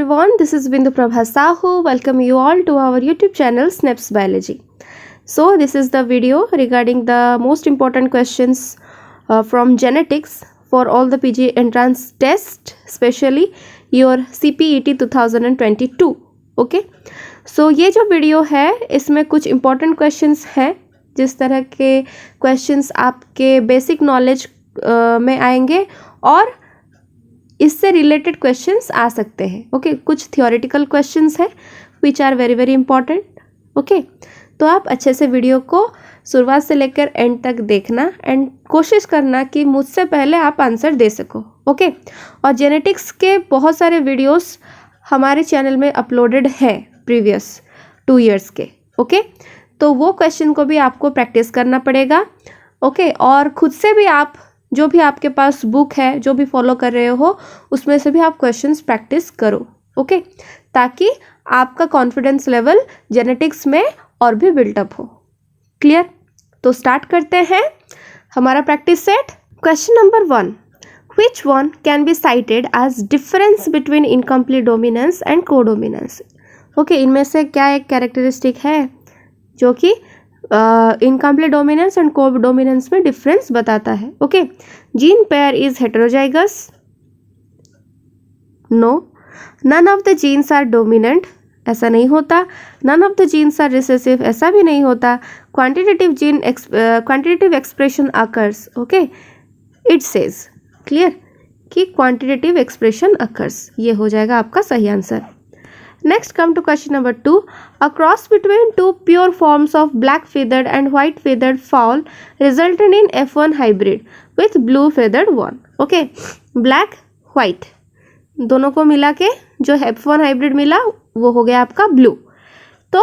everyone, this is Bindu Prabha Sahu. Welcome you all to our YouTube channel SNEPS Biology. So this is the video regarding the most important questions from genetics for all the PG entrance test, especially your CPET 2022. Okay, so ये जो video है इसमें कुछ important questions हैं. जिस तरह के questions आपके basic knowledge में आएंगे और इससे रिलेटेड क्वेश्चंस आ सकते हैं. ओके, कुछ थियोरेटिकल क्वेश्चंस हैं which are very very important. Okay, तो आप अच्छे से वीडियो को शुरुआत से लेकर एंड तक देखना एंड कोशिश करना कि मुझसे पहले आप आंसर दे सको. ओके, और जेनेटिक्स के बहुत सारे वीडियोस हमारे चैनल में अपलोडेड हैं प्रीवियस 2 years के. ओके, तो वो क्वेश्चन को भी आपको प्रैक्टिस करना पड़ेगा. ओके, और खुद से भी आप जो भी आपके पास बुक है, जो भी फॉलो कर रहे हो, उसमें से भी आप क्वेश्चंस प्रैक्टिस करो. ओके, ताकि आपका कॉन्फिडेंस लेवल जेनेटिक्स में और भी बिल्टअप हो. क्लियर? तो स्टार्ट करते हैं हमारा practice set. Question number 1, which one can be cited as difference between incomplete dominance and codominance. Okay, इनमें से क्या एक कैरेक्टरिस्टिक है जो कि इनकम्प्लीट डोमिनेंस एंड कोडोमिनेंस में डिफरेंस बताता है. Okay, gene pair is heterozygous. No. None of the genes are dominant. ऐसा नहीं होता. None of the genes are recessive. ऐसा भी नहीं होता. Quantitative expression occurs. Okay, it says clear कि क्वांटिटेटिव एक्सप्रेशन अकर्स. ये हो जाएगा आपका सही answer. Next, come to question number 2. A cross between two pure forms of black feathered and white feathered fowl resulted in F1 hybrid with blue feathered one. Okay, black white दोनों को मिला के जो F1 hybrid मिला वो हो गया आपका blue. तो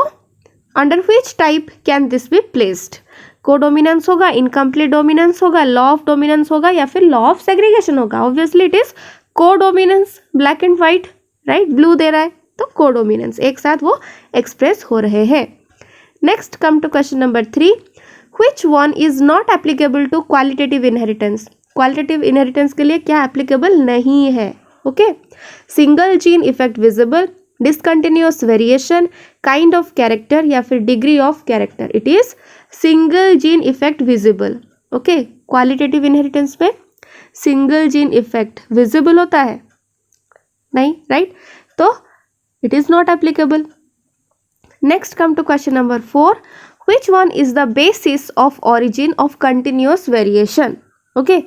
under which type can this be placed? Codominance होगा, इनकम्प्लीट डोमिनेंस होगा, लॉ ऑफ डोमिनेंस होगा या फिर लॉ ऑफ सेग्रीगेशन होगा. Obviously it is codominance. Black and white, right, blue दे रहा है तो कोडोमिनेंस एक साथ वो एक्सप्रेस हो रहे हैं. Next, come to question number 3. Which one is not applicable to qualitative inheritance. Qualitative inheritance के लिए क्या एप्लीकेबल नहीं है? Okay, single gene effect visible, discontinuous variation, kind of character या फिर degree of character. It is single gene effect visible. Okay, qualitative inheritance में single gene effect visible होता है नहीं, राइट, तो it is not applicable. Next, come to question number 4. Which one is the basis of origin of continuous variation? Okay,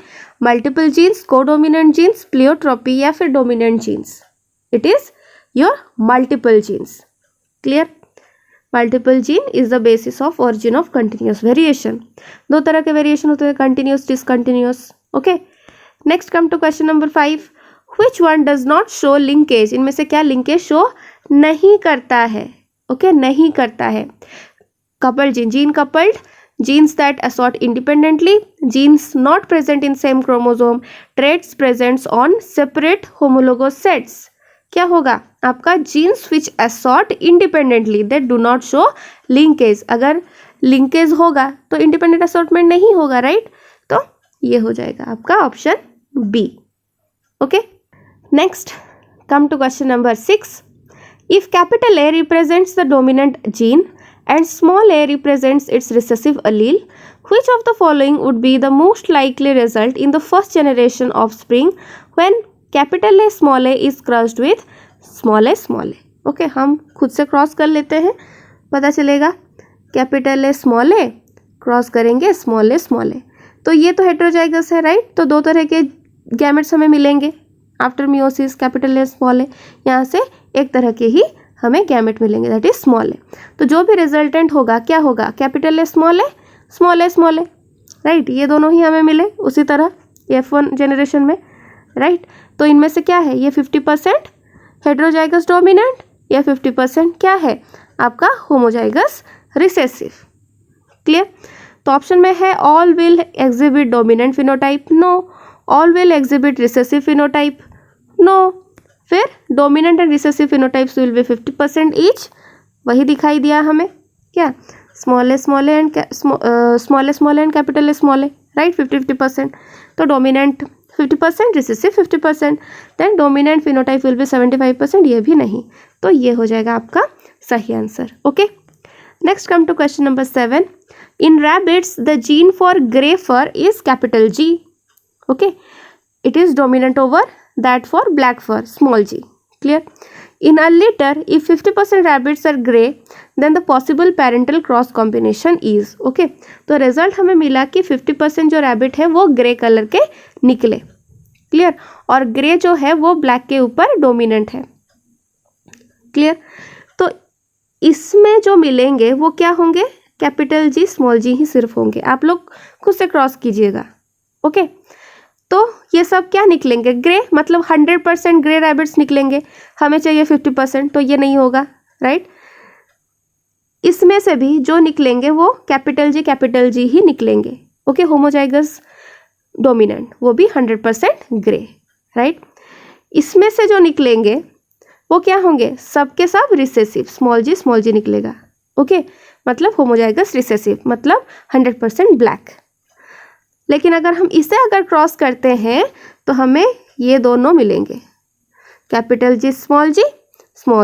multiple genes, codominant genes, pleiotropy या फिर dominant genes. It is your multiple genes. Clear? Multiple gene is the basis of origin of continuous variation. दो तरह के variation होते हैं, continuous, discontinuous. Okay. Next, come to question number 5. Which one does not show linkage? इनमें से क्या linkage show नहीं करता है? ओके, नहीं करता है. coupled gene, gene coupled, genes that assort independently, genes not present in same chromosome, traits present on separate homologous sets. क्या होगा आपका? genes which assort independently that do not show linkage. अगर linkage होगा तो independent assortment नहीं होगा, right? तो ये हो जाएगा आपका option B. Okay, next, come to question number 6. If capital A represents the dominant gene and small a represents its recessive allele, which of the following would be the most likely result in the first generation offspring when capital A small a is crossed with small a small a? Okay, हम खुद से cross कर लेते हैं, पता चलेगा. Capital A small A cross करेंगे small ए, तो ये तो हेटेरोजाइगस है, राइट. तो दो तरह के गैमेट्स हमें मिलेंगे after meiosis, capital A small A. यहाँ से एक तरह के ही हमें गैमेट मिलेंगे, दैट इज स्मॉल ए. तो जो भी रिजल्टेंट होगा क्या होगा? Capital A small A, right. ये दोनों ही हमें मिले उसी तरह F1 जनरेशन में, राइट. तो इनमें से क्या है? ये 50% हेटेरोजाइगस डोमिनेंट या 50% क्या है आपका होमोजाइगस रिसेसिव. क्लियर? तो ऑप्शन में है all will exhibit dominant phenotype, no. All will exhibit recessive phenotype, no. फिर dominant and recessive phenotypes will be 50% each. वही दिखाई दिया हमें क्या? Small A and capital A small A, right, 50-50%. तो dominant 50%, recessive 50%, then dominant phenotype will be 75%, ये भी नहीं, तो ये हो जाएगा आपका सही answer. Okay, next come to question number 7। In rabbits the gene for grey fur is capital G, okay, it is dominant over that for black fur, small g. Clear? In a litter, if 50% rabbits are gray, then the possible parental cross combination is, okay, तो result हमें मिला कि 50% जो rabbit है वो grey colour के निकले। Clear? और ग्रे जो है वो ब्लैक के ऊपर डोमिनेंट है। क्लियर? तो इसमें जो मिलेंगे वो क्या होंगे? कैपिटल G स्मॉल g ही सिर्फ होंगे। आप लोग खुद से क्रॉस कीजिएगा। ओके, तो ये सब क्या निकलेंगे? ग्रे, मतलब 100% ग्रे रैबिट्स निकलेंगे। हमें चाहिए 50%, तो ये नहीं होगा, राइट। इसमें से भी जो निकलेंगे वो कैपिटल G ही निकलेंगे। ओके, होमोजाइगस डोमिनेंट वो भी 100% ग्रे, राइट। इसमें से जो निकलेंगे वो क्या होंगे? सब के सब रिसेसिव, स्मॉल जी निकलेगा। ओके, मतलब होमोजाइगस रिसेसिव, मतलब 100% ब्लैक। लेकिन अगर हम इसे अगर क्रॉस करते हैं तो हमें ये दोनों मिलेंगे, कैपिटल G स्मॉल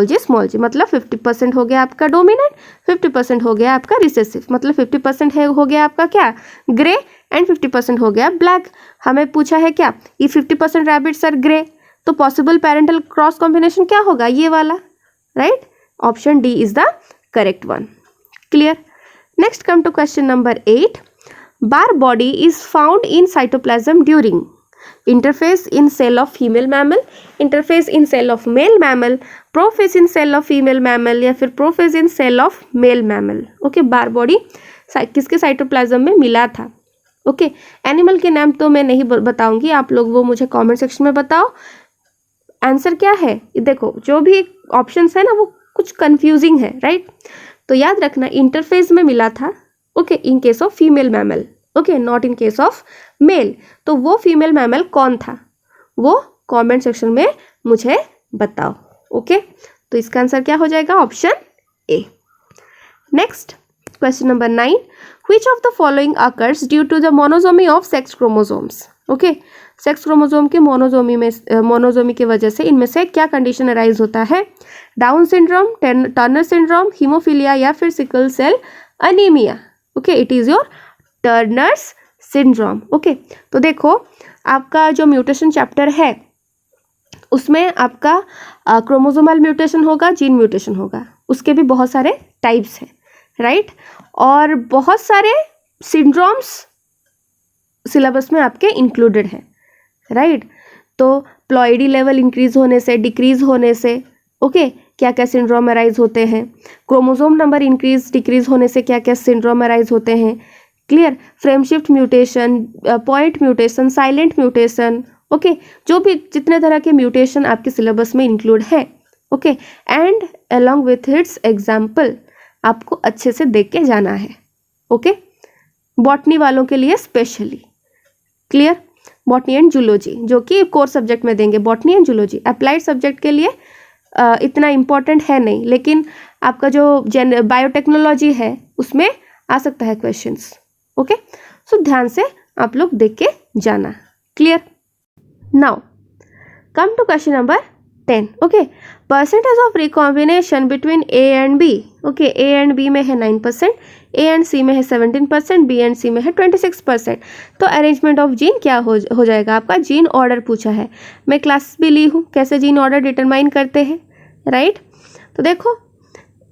जी, मतलब 50% हो गया आपका डोमिनेंट, 50% हो गया आपका रिसेसिव, मतलब 50% है हो गया आपका क्या? ग्रे, एंड 50% हो गया ब्लैक। हमें पूछा है क्या? ये 50% रैबिट्स आर ग्रे, तो पॉसिबल पेरेंटल क्रॉस कॉम्बिनेशन क्या होगा? ये वाला, right. Option D is the correct one. Clear? Next come to question number 8। Bar body is found in cytoplasm during interphase in cell of female mammal, interphase in cell of male mammal, prophase in cell of female mammal, या फिर prophase in cell of male mammal। Okay, bar body किसके cytoplasm में मिला था? Okay, animal के नाम तो मैं नहीं बताऊंगी, आप लोग वो मुझे कमेंट सेक्शन में बताओ। आंसर क्या है? देखो, जो भी ऑप्शंस है ना वो कुछ कंफ्यूजिंग है, राइट। तो याद रखना, इंटरफेज में मिला था, okay, in case of female mammal, okay, not in case of male. तो वो फीमेल मैमल कौन था? वो कमेंट सेक्शन में मुझे बताओ। ओके, तो इसका आंसर क्या हो जाएगा? Option A. Next question number 9। Which of the following occurs due to the monosomy of sex chromosomes? Okay, sex chromosome के मोनोजोमी की वजह से इनमें से क्या कंडीशन अराइज होता है? Down syndrome, Turner syndrome, haemophilia, या फिर sickle cell anaemia. Okay, it is your Turner's syndrome. Okay, तो देखो, आपका जो म्यूटेशन चैप्टर है उसमें आपका क्रोमोसोमल म्यूटेशन होगा, जीन म्यूटेशन होगा, उसके भी बहुत सारे टाइप्स हैं, राइट। और बहुत सारे सिंड्रोम्स सिलेबस में आपके इंक्लूडेड हैं, राइट। तो प्लॉइडी लेवल इंक्रीज होने से, डिक्रीज होने से, ओके, क्या क्या सिंड्रोम अराइज होते हैं। क्रोमोसोम नंबर इंक्रीज डिक्रीज होने से क्या क्या सिंड्रोम अराइज होते हैं। Clear? Frame shift mutation, point mutation, silent mutation, okay, जो भी जितने तरह के म्यूटेशन आपके सिलेबस में इंक्लूड है, okay, and along with its example आपको अच्छे से देख के जाना है। ओके, बॉटनी वालों के लिए specially. Clear? Botany and zoology जो कि कोर सब्जेक्ट में देंगे, botany and zoology. Applied subject के लिए इतना इम्पोर्टेंट है नहीं, लेकिन आपका जो बायोटेक्नोलॉजी है उसमें आ सकता है क्वेश्चंस। ओके, सो ध्यान से आप लोग देख के जाना। Clear? Now come to question number 10। Okay, percentage of recombination between A and B. Okay, A and B में है 9%, ए एंड सी में है 17%, बी एंड सी में है 26%। तो अरेंजमेंट ऑफ जीन क्या हो जाएगा आपका? जीन ऑर्डर पूछा है, मैं क्लास भी ली हूँ कैसे जीन ऑर्डर डिटरमाइन करते हैं, राइट। तो देखो,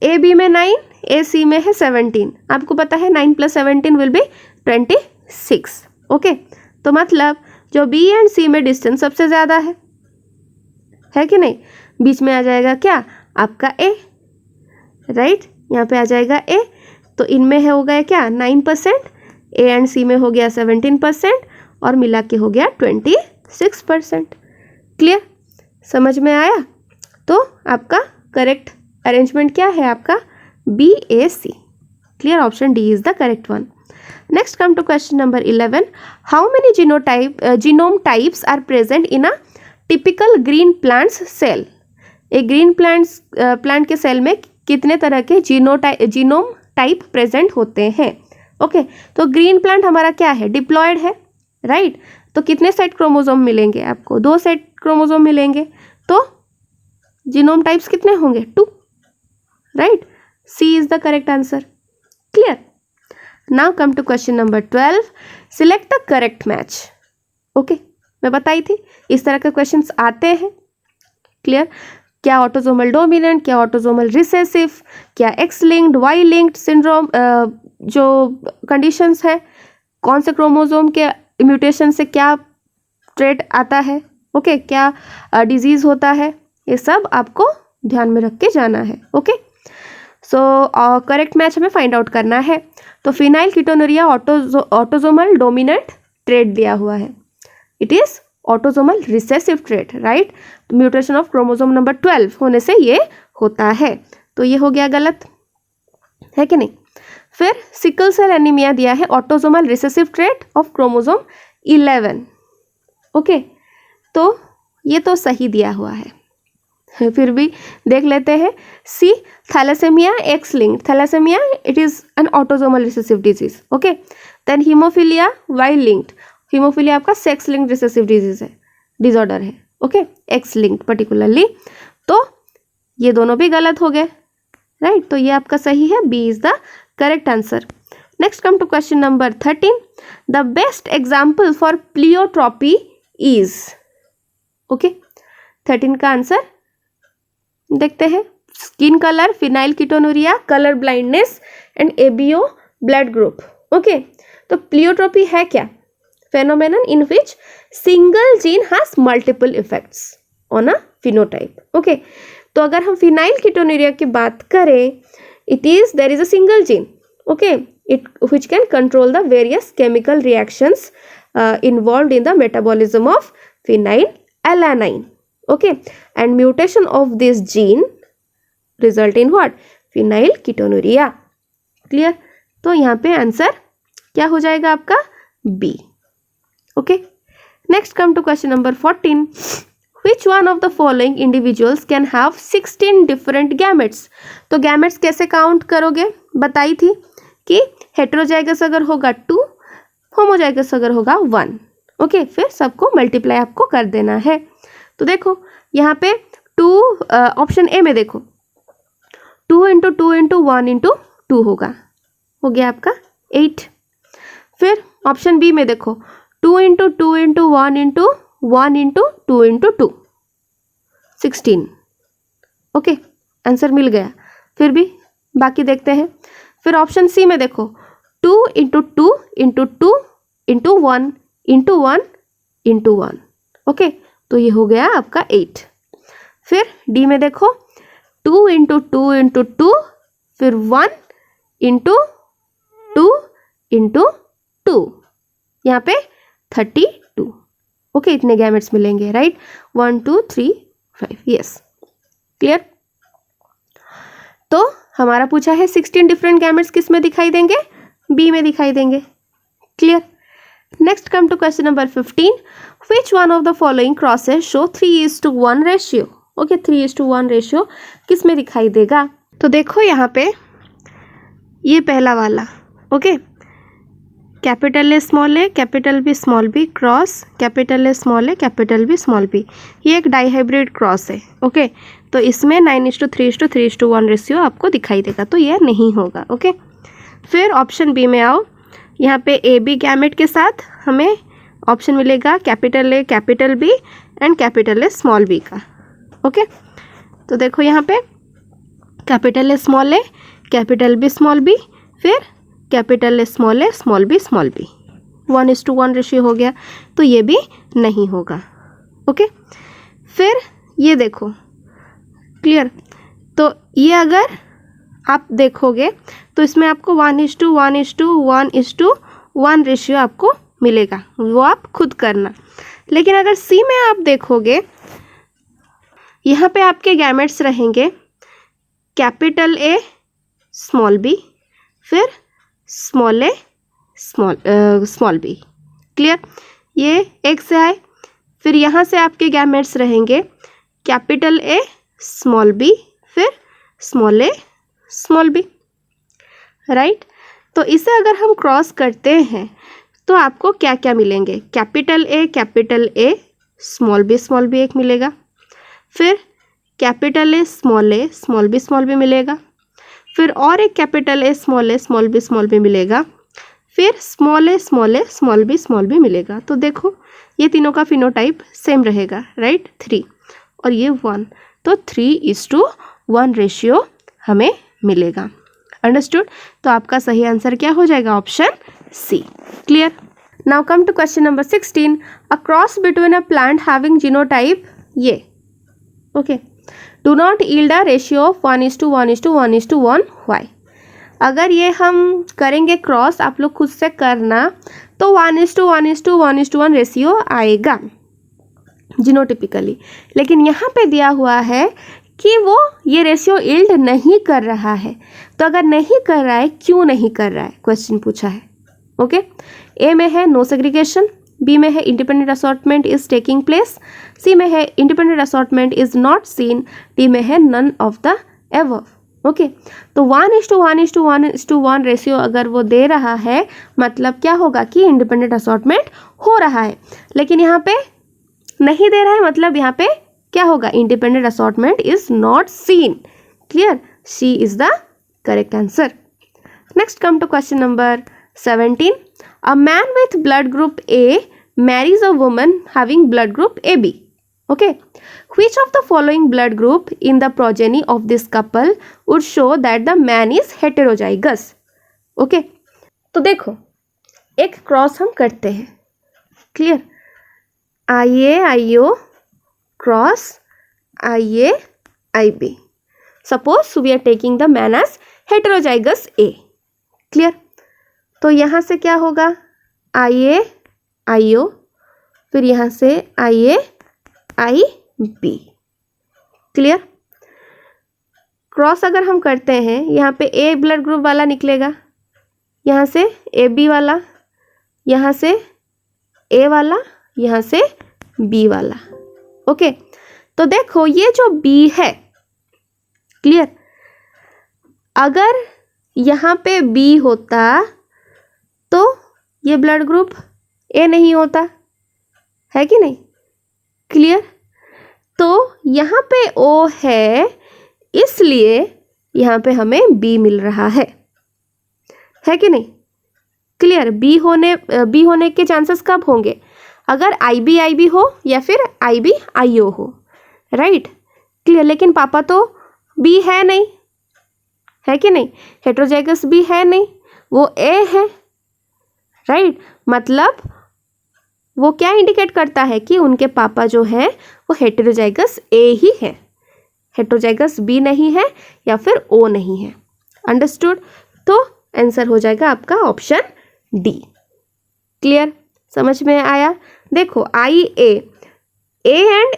ए बी में 9, ए सी में है 17। आपको पता है 9 + 17 विल बी 26। ओके, तो मतलब जो बी एंड सी में डिस्टेंस सबसे ज़्यादा है कि नहीं? बीच में आ जाएगा क्या? आपका ए, राइट, यहाँ पे आ जाएगा ए। तो इनमें है हो गया क्या? 9%, ए एंड सी में हो गया 17%, और मिला के हो गया 26%। क्लियर? समझ में आया? तो आपका करेक्ट अरेंजमेंट क्या है आपका? B A C. Clear? Option D is the correct one. Next come to question number 11। How many genome types are present in a typical green plants cell? एक ग्रीन प्लांट के cell में कितने तरह के genome type present होते हैं? Okay, तो green plant हमारा क्या है? डिप्लॉयड है, राइट। तो कितने सेट क्रोमोसोम मिलेंगे आपको? 2 सेट क्रोमोसोम मिलेंगे। तो जीनोम टाइप्स कितने होंगे? 2, right? C is the correct answer. Clear? Now come to question number 12, select the correct match. Okay, मैं बताई थी इस तरह के क्वेश्चंस आते हैं। क्लियर? क्या ऑटोसोमल डोमिनेंट, क्या ऑटोसोमल रिसेसिव, क्या X linked, Y linked syndrome, जो कंडीशंस है, कौन से क्रोमोसोम के म्यूटेशन से क्या ट्रेट आता है, ओके, क्या डिजीज होता है, ये सब आपको ध्यान में रख के जाना है। ओके, सो करेक्ट मैच हमें फाइंड आउट करना है। तो फिनाइल कीटोनुरिया ऑटोसोमल डोमिनेंट ट्रेट दिया हुआ है, it is autosomal recessive trait, right? Mutation of chromosome number 12 होने से ये होता है, तो ये हो गया गलत, है कि नहीं? फिर सिकल सेल एनीमिया दिया है autosomal recessive trait of chromosome 11। Okay, तो ये तो सही दिया हुआ है। फिर भी देख लेते हैं। C, thalassemia X linked, thalassemia it is an autosomal recessive disease. Okay, then hemophilia Y linked, hemophilia आपका सेक्स लिंक्ड रिसेसिव डिजीज है, डिसऑर्डर है। ओके, एक्स लिंक्ड पर्टिकुलरली, तो ये दोनों भी गलत हो गए, राइट? तो ये आपका सही है, B is the correct answer. Next come to question number 13, the best example for pleiotropy is. Okay, 13 का आंसर देखते हैं। Skin colour, phenylketonuria, colour blindness and ABO blood group. Okay, तो प्लियोट्रॉपी है क्या? phenomenon in which single gene has multiple effects on a phenotype. Okay, तो अगर हम phenyl कीटोनुरिया की बात करें, it is there is a single gene, okay, it which can control the various chemical reactions involved in the metabolism of phenylalanine. Okay, and mutation of this gene result in what? फिनाइल clear. क्लियर? तो यहाँ पे answer क्या हो जाएगा आपका? B. Okay, next come to question number 14, which one of the following individuals can have 16 different gametes? तो gametes कैसे काउंट करोगे? बताई थी कि हेटेरोजाइगस अगर होगा 2, होमोजाइगस अगर होगा 1। ओके, फिर सबको मल्टीप्लाई आपको कर देना है। तो देखो यहाँ पे 2, ऑप्शन ए में देखो 2 इंटू 2 इंटू 1 इंटू 2 होगा, हो गया आपका 8। फिर ऑप्शन बी में देखो 2 into 2 into 1 into 1 into 2 into 2, 16। Okay, answer मिल गया। फिर भी बाकी देखते हैं। फिर ऑप्शन सी में देखो 2 into 2 into 2 into 1 into 1 into 1। Okay, तो ये हो गया आपका 8। फिर डी में देखो 2 इंटू 2 इंटू 2, फिर 1 इंटू 2 इंटू 2, यहाँ पे 32। ओके, इतने गैमेट्स मिलेंगे, राइट? 1 2 3 5, यस। क्लियर? तो हमारा पूछा है 16 डिफरेंट गैमेट्स किस में दिखाई देंगे? बी में दिखाई देंगे। Clear? Next come to question number 15, which one of the following crosses show 3:1 ratio? Okay, 3:1 ratio किस में दिखाई देगा? तो देखो यहाँ पे ये पहला वाला, okay, capital A capital B small B cross capital A capital B small B, ये एक डाइहाइब्रिड क्रॉस है। ओके, तो इसमें 9:3:3:1 रेशियो आपको दिखाई देगा, तो ये नहीं होगा। ओके, फिर ऑप्शन बी में आओ, यहाँ पे ए बी गैमेट के साथ हमें ऑप्शन मिलेगा capital A capital B and capital A small B का। ओके, तो देखो यहाँ पे capital A capital B small B, फिर capital A small B 1:1 ratio हो गया, तो ये भी नहीं होगा। ओके, फिर ये देखो, क्लियर? तो ये अगर आप देखोगे तो इसमें आपको 1:1:1:1 रेशियो आपको मिलेगा, वो आप खुद करना। लेकिन अगर सी में आप देखोगे, यहाँ पे आपके गैमेट्स रहेंगे कैपिटल ए स्मॉल बी, फिर स्मॉल ए स्मॉल बी। क्लियर? ये एक से आए, फिर यहाँ से आपके गैमेट्स रहेंगे कैपिटल ए स्मॉल बी, फिर स्मॉल ए स्मॉल बी, राइट? तो इसे अगर हम क्रॉस करते हैं तो आपको क्या क्या मिलेंगे, कैपिटल ए स्मॉल बी एक मिलेगा, फिर कैपिटल ए स्मॉल बी मिलेगा, फिर और एक कैपिटल ए स्मॉल बी मिलेगा, फिर स्मॉल ए स्मॉल बी मिलेगा। तो देखो ये तीनों का फिनोटाइप सेम रहेगा, राइट, 3 और ये 1, तो 3:1 रेशियो हमें मिलेगा। अंडरस्टूड? तो आपका सही आंसर क्या हो जाएगा, option C. Clear? Now come to question number 16, a cross between a plant having genotype ये, okay, do not yield a ratio of 1:1:1:1, why? अगर ये हम करेंगे क्रॉस, आप लोग खुद से करना, तो 1:1:1:1 रेशियो आएगा जीनोटिपिकली, लेकिन यहाँ पे दिया हुआ है कि वो ये रेशियो यील्ड नहीं कर रहा है। तो अगर नहीं कर रहा है, क्यों नहीं कर रहा है, क्वेश्चन पूछा है। ओके, ए में है नो सेग्रीगेशन, बी में है independent assortment is taking place, C में है independent assortment is not seen, D में है none of the above. Okay, तो 1:1:1:1 रेशियो अगर वो दे रहा है, मतलब क्या होगा कि इंडिपेंडेंट असॉर्टमेंट हो रहा है, लेकिन यहाँ पे नहीं दे रहा है, मतलब यहाँ पे क्या होगा, independent assortment is not seen. Clear? C is the correct answer. Next come to question number 17, a man with blood group A marries a woman having blood group AB. Okay, which of the following blood group in the progeny of this couple would show that the man is heterozygous? Okay, तो देखो एक cross हम करते हैं, clear, IA cross IB. Suppose we are taking the man as heterozygous A. Clear? तो यहाँ से क्या होगा, IO, फिर यहाँ से IB. क्लियर? क्रॉस अगर हम करते हैं, यहाँ पे A ब्लड ग्रुप वाला निकलेगा, यहाँ से AB वाला, यहाँ से A वाला, यहाँ से B वाला। ओके, तो देखो ये जो B है, क्लियर, अगर यहाँ पे B होता तो ये ब्लड ग्रुप ए नहीं होता है कि नहीं? क्लियर? तो यहाँ पे ओ है, इसलिए यहाँ पे हमें बी मिल रहा है कि नहीं? क्लियर? बी होने के चांसेस कब होंगे, अगर IB हो या फिर IB IO हो, राइट? क्लियर? लेकिन पापा तो बी है नहीं, है कि नहीं? हेटेरोजाइगस बी है नहीं, वो ए है, राइट? मतलब वो क्या इंडिकेट करता है कि उनके पापा जो है वो हेटेरोजाइगस ए ही है, हेटेरोजाइगस बी नहीं है या फिर ओ नहीं है। अंडरस्टूड? तो आंसर हो जाएगा आपका ऑप्शन डी। क्लियर? समझ में आया? देखो ए एंड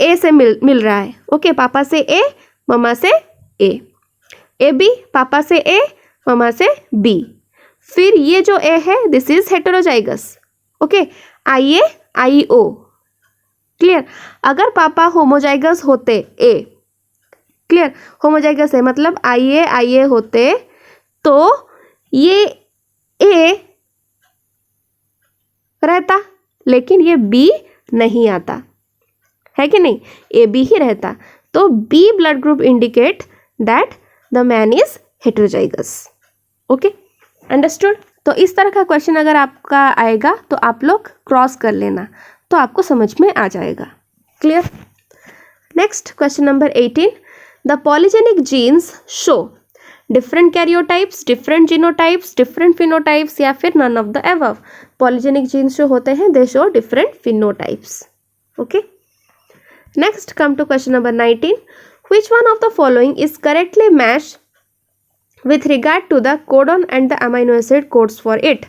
ए से मिल रहा है। ओके, पापा से ए, मम्मा से ए बी, पापा से ए, मम्मा से बी। फिर ये जो ए है, this is heterozygous. Okay, IO। Clear? अगर पापा होमोजाइगस होते ए, क्लियर, होमोजाइगस है मतलब IA होते, तो ये ए रहता, लेकिन ये बी नहीं आता, है कि नहीं? ए बी ही रहता, तो B blood group indicate that the man is heterozygous. Okay, understood? तो इस तरह का क्वेश्चन अगर आपका आएगा तो आप लोग क्रॉस कर लेना, तो आपको समझ में आ जाएगा। Clear? Next question number 18, the polygenic genes show different karyotypes, different genotypes, different phenotypes या फिर none of the above. Polygenic genes जो होते हैं they show different phenotypes. Okay, next come to question number 19, which one of the following is correctly matched with regard to the codon and the amino acid codes for it.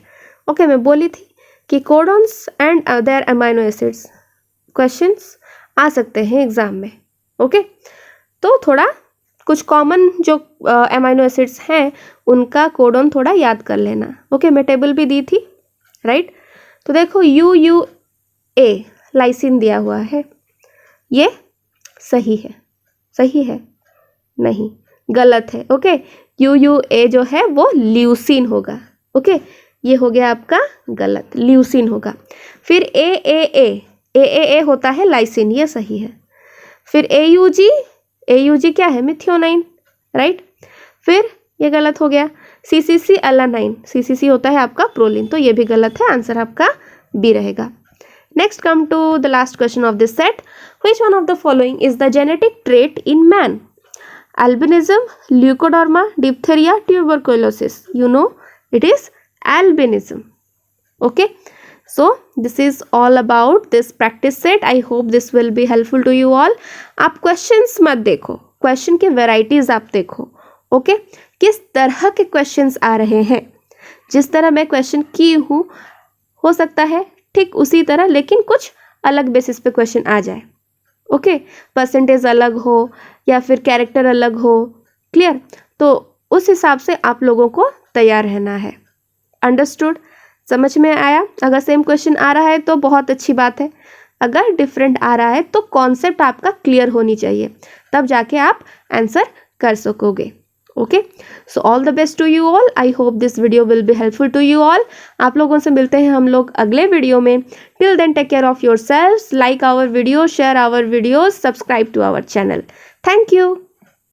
Okay, मैं बोली थी कि codons and other amino acids questions आ सकते हैं exam में। Okay, तो थोड़ा कुछ कॉमन जो अमाइनो एसिड्स हैं उनका कोडोन थोड़ा याद कर लेना। ओके, मैं टेबल भी दी थी, राइट? तो देखो UUA लाइसिन दिया हुआ है, ये सही है नहीं, गलत है। ओके, UUA जो है वो ल्यूसिन होगा। ओके, ये हो गया आपका गलत, ल्यूसिन होगा। फिर ए होता है लाइसिन, ये सही है। फिर AUG क्या है, मिथियोनाइन, राइट। फिर ये गलत हो गया। CCC एलानाइन, CCC होता है आपका प्रोलिन, तो ये भी गलत है, आंसर आपका बी रहेगा। Next come to the last question of this set, which one of the following is the genetic trait in man? Albinism, leukoderma, diphtheria, tuberculosis. You know, it is albinism. Okay, so this is all about this practice set. I hope this will be helpful to you all. आप questions मत देखो, question के varieties आप देखो, okay? किस तरह के questions आ रहे हैं, जिस तरह मैं question की हूँ हो सकता है ठीक उसी तरह, लेकिन कुछ अलग बेसिस पे क्वेश्चन आ जाए, ओके। परसेंटेज अलग हो या फिर कैरेक्टर अलग हो, क्लियर। तो उस हिसाब से आप लोगों को तैयार रहना है। अंडरस्टूड, समझ में आया? अगर सेम क्वेश्चन आ रहा है तो बहुत अच्छी बात है, अगर डिफरेंट आ रहा है तो कॉन्सेप्ट आपका क्लियर होनी चाहिए, तब जाके आप आंसर कर सकोगे, okay. So all the best to you all. I hope this video will be helpful to you all. आप लोगों से मिलते हैं हम लोग अगले वीडियो में। Till then take care of your self, like our video, share our videos, subscribe to our channel. Thank you.